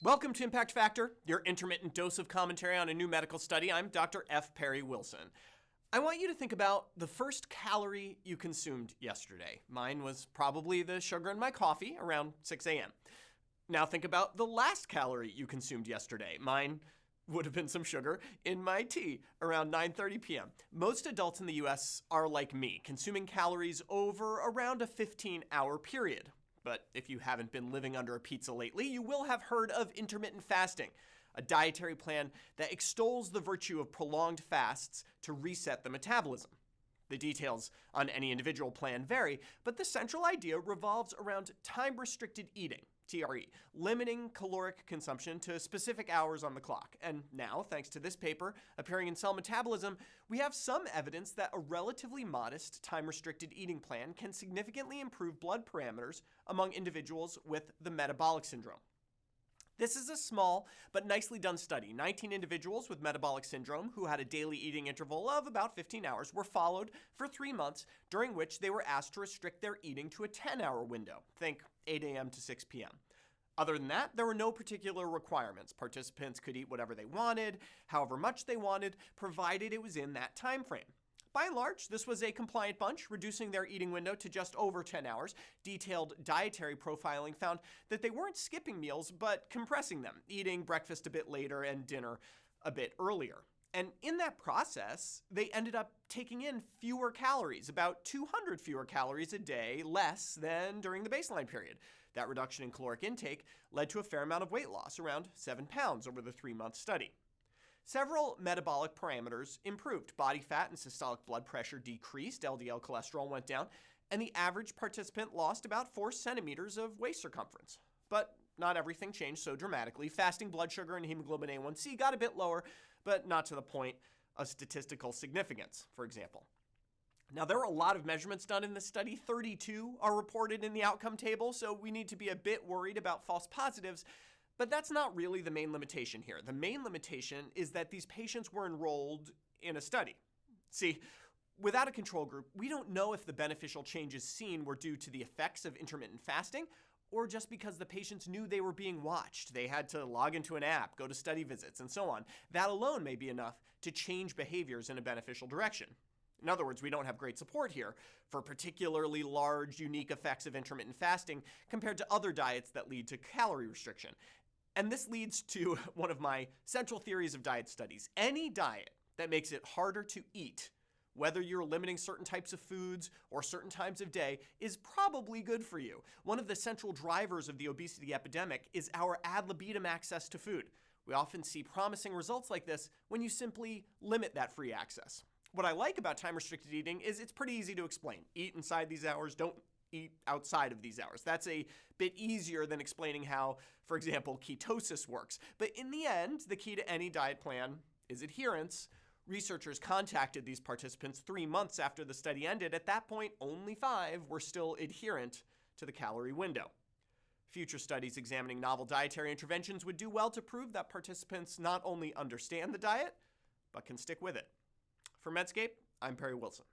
Welcome to Impact Factor, your intermittent dose of commentary on a new medical study. I'm Dr. F. Perry Wilson. I want you to think about the first calorie you consumed yesterday. Mine was probably the sugar in my coffee around 6 a.m. Now think about the last calorie you consumed yesterday. Mine would have been some sugar in my tea around 9:30 p.m. Most adults in the U.S. are like me, consuming calories over around a 15-hour period. But if you haven't been living under a pizza lately, you will have heard of intermittent fasting, a dietary plan that extols the virtue of prolonged fasts to reset the metabolism. The details on any individual plan vary, but the central idea revolves around time-restricted eating, TRE, limiting caloric consumption to specific hours on the clock. And now, thanks to this paper appearing in Cell Metabolism, we have some evidence that a relatively modest time-restricted eating plan can significantly improve blood parameters among individuals with the metabolic syndrome. This is a small but nicely done study. 19 individuals with metabolic syndrome who had a daily eating interval of about 15 hours were followed for 3 months, during which they were asked to restrict their eating to a 10-hour window. Think 8 a.m. to 6 p.m. Other than that, there were no particular requirements. Participants could eat whatever they wanted, however much they wanted, provided it was in that time frame. By and large, this was a compliant bunch, reducing their eating window to just over 10 hours. Detailed dietary profiling found that they weren't skipping meals, but compressing them, eating breakfast a bit later and dinner a bit earlier. And in that process, they ended up taking in fewer calories, about 200 fewer calories a day less than during the baseline period. That reduction in caloric intake led to a fair amount of weight loss, around 7 pounds over the 3-month study. Several metabolic parameters improved. Body fat and systolic blood pressure decreased, LDL cholesterol went down, and the average participant lost about 4 centimeters of waist circumference. But not everything changed so dramatically. Fasting blood sugar and hemoglobin A1C got a bit lower, but not to the point of statistical significance, for example. Now, there were a lot of measurements done in this study. 32 are reported in the outcome table, so we need to be a bit worried about false positives. But that's not really the main limitation here. The main limitation is that these patients were enrolled in a study. See, without a control group, we don't know if the beneficial changes seen were due to the effects of intermittent fasting or just because the patients knew they were being watched. They had to log into an app, go to study visits, and so on. That alone may be enough to change behaviors in a beneficial direction. In other words, we don't have great support here for particularly large, unique effects of intermittent fasting compared to other diets that lead to calorie restriction. And this leads to one of my central theories of diet studies. Any diet that makes it harder to eat, whether you're limiting certain types of foods or certain times of day, is probably good for you. One of the central drivers of the obesity epidemic is our ad libitum access to food. We often see promising results like this when you simply limit that free access. What I like about time-restricted eating is it's pretty easy to explain. Eat inside these hours, don't eat outside of these hours. That's a bit easier than explaining how, for example, ketosis works. But in the end, the key to any diet plan is adherence. Researchers contacted these participants 3 months after the study ended. At that point, only 5 were still adherent to the calorie window. Future studies examining novel dietary interventions would do well to prove that participants not only understand the diet, but can stick with it. For Medscape, I'm Perry Wilson.